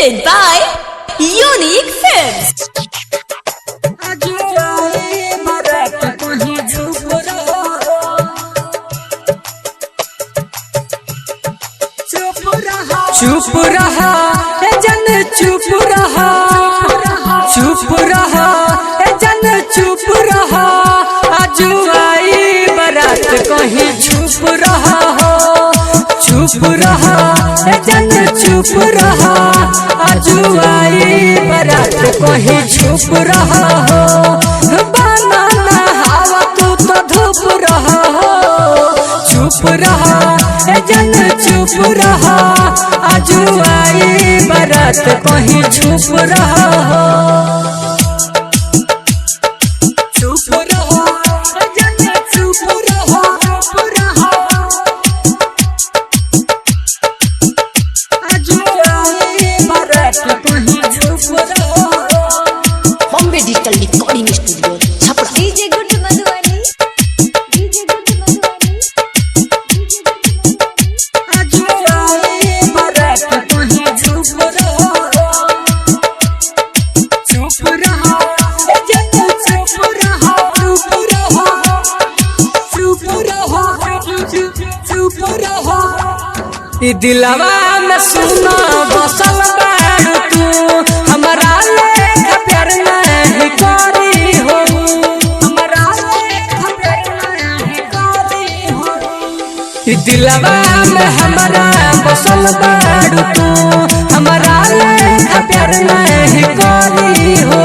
Presented by Unique Films. चुप रहा जन चुप रहा, चुप रहा जन चुप रहा, आज आई बारात कहीं चुप रहा हो। चुप रहा जन चुप रहा, आज आई बारात कहीं चुप रहा हो। बनाना हवा तू तो धूप रहा हो। चुप रहा जन चुप रहा, आज आई बारात कहीं चुप रहा हो। चुप रहा जन चुप रहा, चुप रहा आज आई बारात कहीं चुप रहा। Bombay Digital Recording Studio, Chhapra. DJ Good Madhubani, DJ Good Madhubani, आज आई बारात कहीं चुप रहा। चुप रहा जन चुप रहा, चुप रहा, चुप रहा, चुप रहा। ई दिलवा में सुना बसल बारू तू, हमारा लेखा प्यार नहीं करी हो। हमारा लेखा प्यार नहीं करी हो। ई दिलवा में हमारा बसल बारू तू, हमारा लेखा प्यार नहीं करी हो।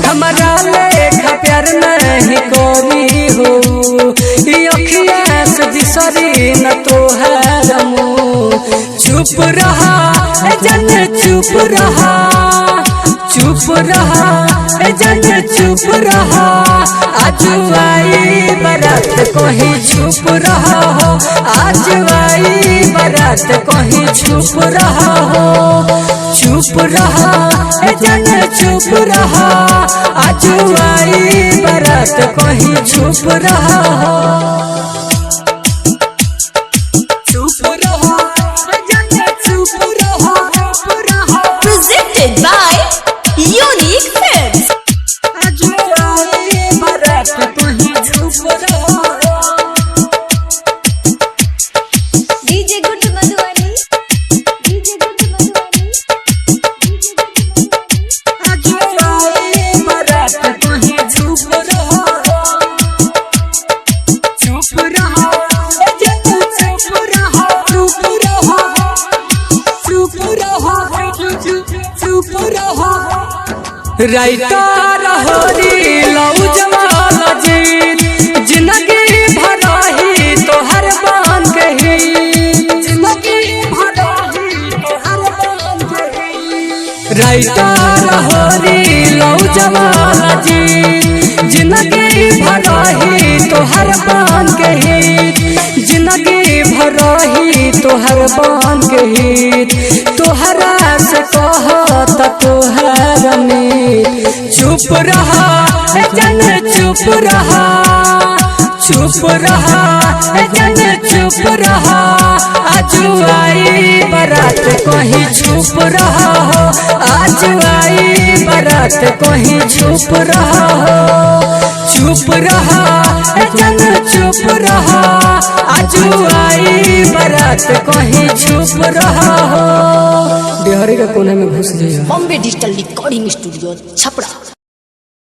हमारा लेखा प्यार नहीं करी हो। ई अखियाँ से दिसरी न तोहार मुँह। चुप रहा जन चुप रहा, चुप रहा जन चुप रहा, आज आई बारात कहीं चुप रहा हो। आज आई बारात कहीं चुप रहा हो। चुप रहा जन चुप रहा, आज आई बारात कहीं चुप रहा हो। चुप रहा जन चुप रहा, चुप रहा Presented by Unique Films. आज आई बारात कहीं चुप रहा। DJ Good Madhubani, DJ Good Madhubani, DJ Good Madhubani, आज आई बारात कहीं चुप रहा। चुप रहा जन चुप रहा, चुप रहा, चुप रहा, चुप रहा। राइटर होरी लऊ जमाल जीत, जिंदगी भराही तोहर बान कही। जिंदगी भराही तोहर बान कही। राइटर होरी लऊ जमाल जीत, जिंदगी भराही तोहर बान कही। जिंदगी भराही तोहर बान कही। तोहरा से कहत तोहर मीत। चुप रहा जन चुप रहा, चुप रहा जन चुप रहा, आज आई बारात कहीं चुप रहा हो। आज आई बारात कहीं चुप रहा हो। चुप रहा जन चुप रहा, आज आई बारात कहीं चुप रहा हो। बिहारी के कोने में घुस जाइए। Bombay Digital Recording Studio, Chhapra.